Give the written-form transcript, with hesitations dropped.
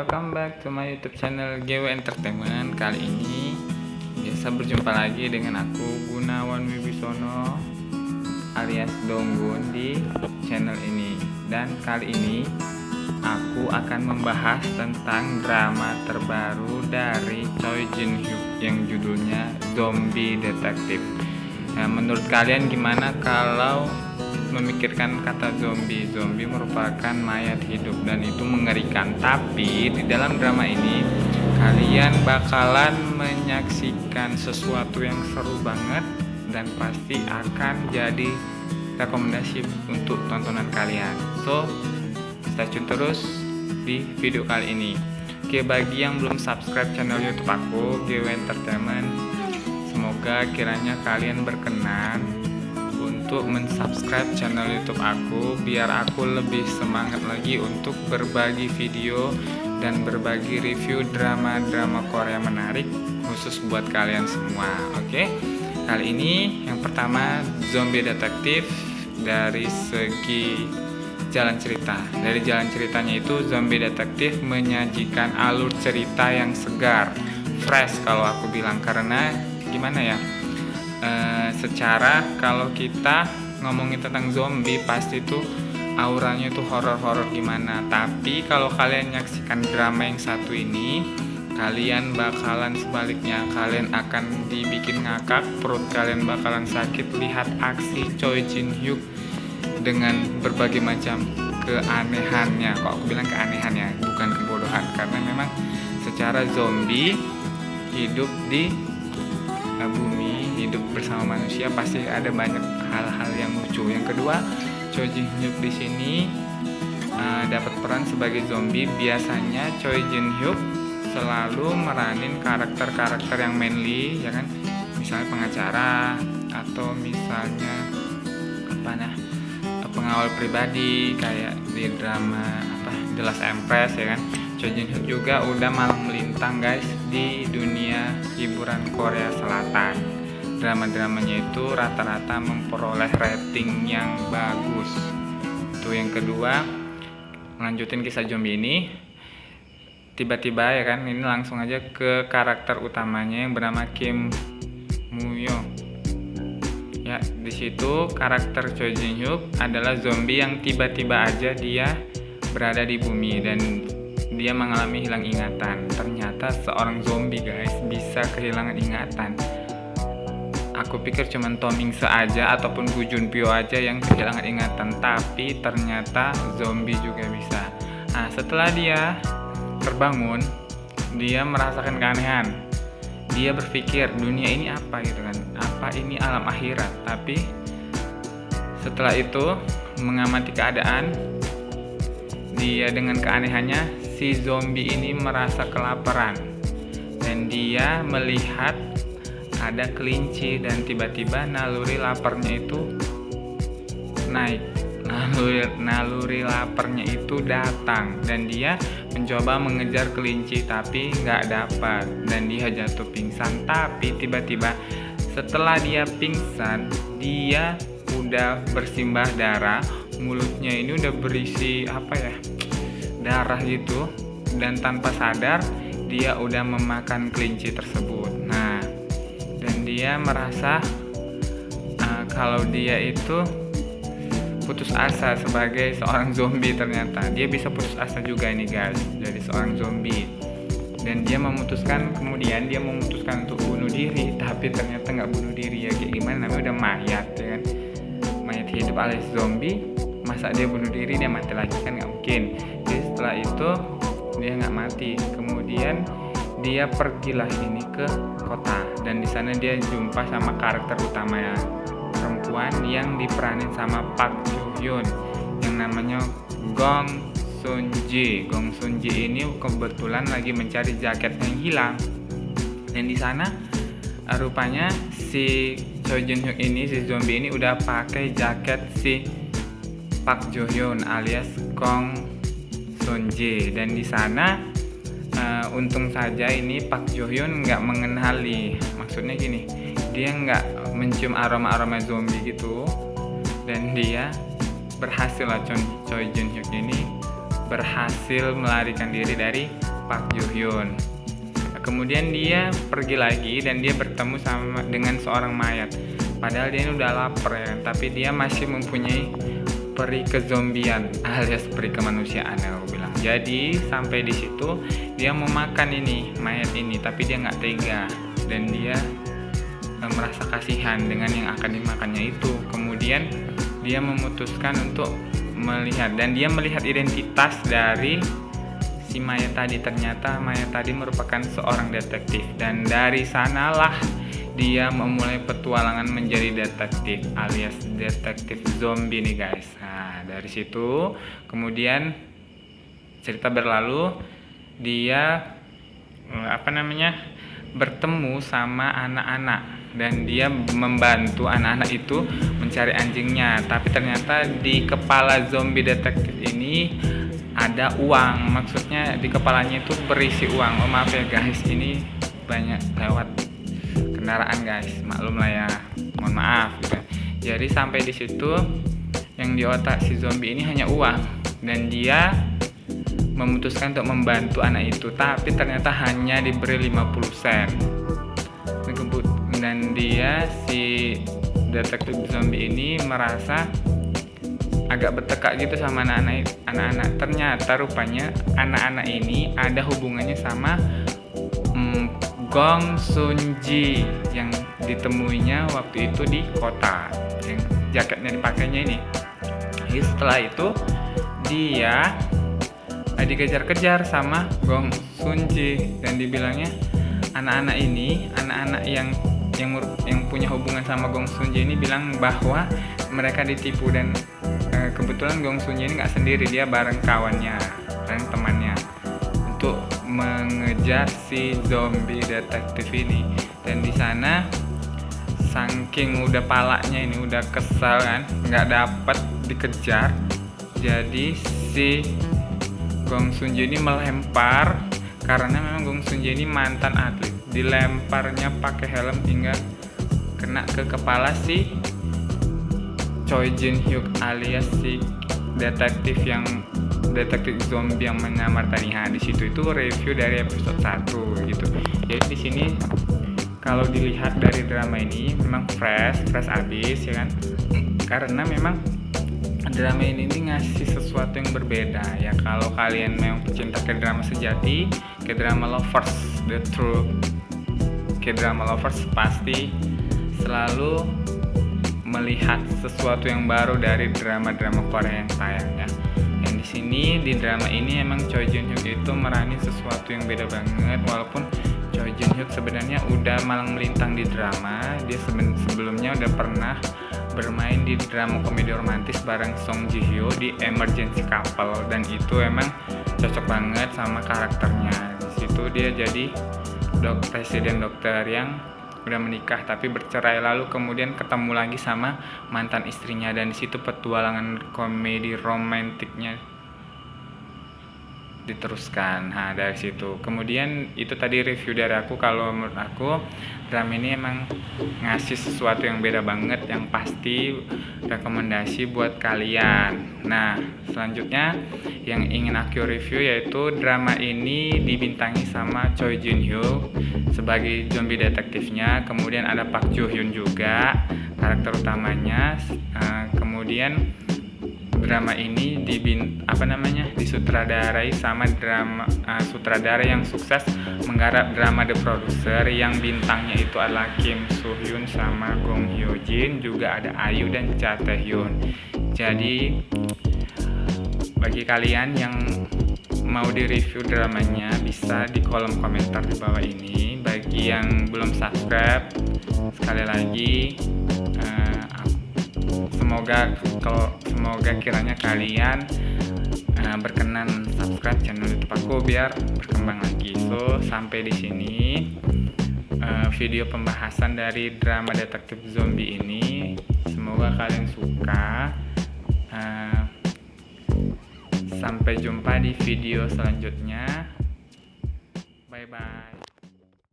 welcome back to my YouTube channel GW Entertainment. Kali ini biasa berjumpa lagi dengan aku Gunawan Wibisono alias Donggun di channel ini. Dan kali ini aku akan membahas tentang drama terbaru dari Choi Jin Hyuk yang judulnya Zombie Detective. Nah, menurut kalian gimana kalau memikirkan kata zombie? Zombie merupakan mayat hidup dan itu mengerikan. Tapi di dalam drama ini kalian bakalan menyaksikan sesuatu yang seru banget dan pasti akan jadi rekomendasi untuk tontonan kalian. So, stay tune terus di video kali ini. Oke, bagi yang belum subscribe channel YouTube aku, GW Entertainment, semoga kiranya kalian berkenan untuk mensubscribe channel YouTube aku biar aku lebih semangat lagi untuk berbagi video dan berbagi review drama-drama Korea menarik khusus buat kalian semua. Oke, kali ini yang pertama Zombie Detective. Dari segi jalan cerita, dari jalan ceritanya itu Zombie Detective menyajikan alur cerita yang segar, fresh kalau aku bilang. Karena gimana ya, secara kalau kita ngomongin tentang zombie pasti tuh auranya tuh horor-horor gimana. Tapi kalau kalian nyaksikan drama yang satu ini, kalian bakalan sebaliknya, kalian akan dibikin ngakak, perut kalian bakalan sakit lihat aksi Choi Jin Hyuk dengan berbagai macam keanehannya. Kok aku bilang keanehannya, bukan kebodohan, karena memang secara zombie hidup di bumi, hidup bersama manusia, pasti ada banyak hal-hal yang lucu. Yang kedua, Choi Jin Hyuk di sini dapat peran sebagai zombie. Biasanya Choi Jin Hyuk selalu meranin karakter-karakter yang manly, ya kan? Misalnya pengacara atau misalnya pengawal pribadi kayak di drama The Last Empress, ya kan? Choi Jin Hyuk juga udah malang melintang guys di dunia hiburan Korea Selatan. Drama-dramanya itu rata-rata memperoleh rating yang bagus. Itu yang kedua. Lanjutin kisah zombie ini. Tiba-tiba ya kan, ini langsung aja ke karakter utamanya yang bernama Kim Moo-young. Ya, di situ karakter Choi Jin Hyuk adalah zombie yang tiba-tiba aja dia berada di bumi dan dia mengalami hilang ingatan. Ternyata seorang zombie guys bisa kehilangan ingatan. Aku pikir cuman Tomingse aja ataupun Gu Junpyo aja yang kehilangan ingatan, tapi ternyata zombie juga bisa. Nah, setelah dia terbangun, dia merasakan keanehan. Dia berpikir dunia ini apa gitu kan? Apa ini alam akhirat? Tapi setelah itu mengamati keadaan, dia dengan keanehannya si zombie ini merasa kelaparan dan dia melihat ada kelinci dan tiba-tiba naluri laparnya itu naik. Naluri laparnya itu datang dan dia mencoba mengejar kelinci tapi nggak dapat dan dia jatuh pingsan. Tapi tiba-tiba setelah dia pingsan, dia udah bersimbah darah, mulutnya ini udah berisi darah gitu, dan tanpa sadar dia udah memakan kelinci tersebut. Nah, dan dia merasa kalau dia itu putus asa sebagai seorang zombie. Ternyata dia bisa putus asa juga ini guys, jadi seorang zombie. Dan dia memutuskan untuk bunuh diri, tapi ternyata nggak bunuh diri. Ya kayak gimana, namanya udah mayat ya kan, mayat hidup alias zombie, masa dia bunuh diri, dia mati lagi kan nggak mungkin. Jadi setelah itu dia nggak mati, kemudian dia pergilah ini ke kota dan di sana dia jumpa sama karakter utama ya, perempuan yang diperanin sama Park Joo Hyun yang namanya Gong Sun Ji. Gong Sun Ji ini kebetulan lagi mencari jaketnya yang hilang dan di sana rupanya si Choi Jin Hyuk ini, si zombie ini udah pakai jaket si Park Joo Hyun alias Gong Sun Ji. Dan di sana untung saja ini Park Joo Hyun nggak mengenali, maksudnya gini, dia nggak mencium aroma zombie gitu, dan dia berhasil lah Choi Jin Hyuk ini berhasil melarikan diri dari Park Joo Hyun. Kemudian dia pergi lagi dan dia bertemu dengan seorang mayat. Padahal dia ini udah lapar ya, tapi dia masih mempunyai peri kezombian alias peri kemanusiaan yang aku bilang. Jadi sampai di situ dia mau makan ini mayat ini, tapi dia nggak tega dan dia merasa kasihan dengan yang akan dimakannya itu. Kemudian dia memutuskan untuk melihat, dan dia melihat identitas dari si mayat tadi. Ternyata mayat tadi merupakan seorang detektif, dan dari sanalah dia memulai petualangan menjadi detektif alias detektif zombie nih guys. Nah dari situ kemudian cerita berlalu, dia bertemu sama anak-anak dan dia membantu anak-anak itu mencari anjingnya. Tapi ternyata di kepala zombie detektif ini ada uang, maksudnya di kepalanya itu berisi uang. Oh maaf ya guys, ini banyak lewat kendaraan guys, maklum lah ya, mohon maaf gitu. Jadi sampai di situ yang di otak si zombie ini hanya uang, dan dia memutuskan untuk membantu anak itu, tapi ternyata hanya diberi 50 sen. Dan dia, si detektif zombie ini merasa agak bertekak gitu sama anak-anak. Ternyata rupanya anak-anak ini ada hubungannya sama Gong Sun-ji yang ditemuinya waktu itu di kota, yang jaketnya dipakainya ini. Jadi setelah itu dia dikejar-kejar sama Gong Sun-ji, dan dibilangnya anak-anak ini, anak-anak yang punya hubungan sama Gong Sun-ji ini bilang bahwa mereka ditipu, dan kebetulan Gong Sun-ji ini nggak sendiri, dia bareng kawannya, bareng temannya untuk mengejar si zombie detektif ini. Dan di sana saking udah palanya ini udah kesal kan, nggak dapat dikejar, jadi si Gong Sun-ji ini melempar, karena memang Gong Sun-ji ini mantan atlet, dilemparnya pakai helm hingga kena ke kepala si Choi Jin Hyuk alias si detektif zombie yang menyamar tadi. Di situ itu review dari episode 1 gitu. Jadi di sini kalau dilihat dari drama ini memang fresh abis ya kan, karena memang drama ini ngasih sesuatu yang berbeda ya. Kalau kalian memang pecinta K-drama sejati, K-drama lovers, the true K-drama lovers pasti selalu melihat sesuatu yang baru dari drama-drama Korea yang tayang ya. Dan di sini di drama ini emang Choi Jin Hyuk itu merani sesuatu yang beda banget. Walaupun Choi Jin Hyuk sebenarnya udah malang melintang di drama, dia sebelumnya udah pernah bermain di drama komedi romantis bareng Song Ji Hyo di Emergency Couple, dan itu emang cocok banget sama karakternya. Di situ dia jadi presiden dokter yang udah menikah tapi bercerai, lalu kemudian ketemu lagi sama mantan istrinya, dan di situ petualangan komedi romantiknya diteruskan. Nah dari situ kemudian itu tadi review dari aku. Kalau menurut aku drama ini emang ngasih sesuatu yang beda banget, yang pasti rekomendasi buat kalian. Nah selanjutnya yang ingin aku review yaitu drama ini dibintangi sama Choi Jin Hyuk sebagai zombie detektifnya, kemudian ada Park Joo Hyun juga karakter utamanya. Kemudian drama ini disutradarai sama sutradara yang sukses menggarap drama The Producer, yang bintangnya itu adalah Kim Soo Hyun sama Gong Hyo Jin, juga ada Ayu dan Cha Tae Hyun. Jadi bagi kalian yang mau di-review dramanya bisa di kolom komentar di bawah ini. Bagi yang belum subscribe, sekali lagi semoga kiranya kalian berkenan subscribe channel YouTube aku biar berkembang lagi. So sampai di sini video pembahasan dari drama detektif zombie ini. Semoga kalian suka. Sampai jumpa di video selanjutnya. Bye bye.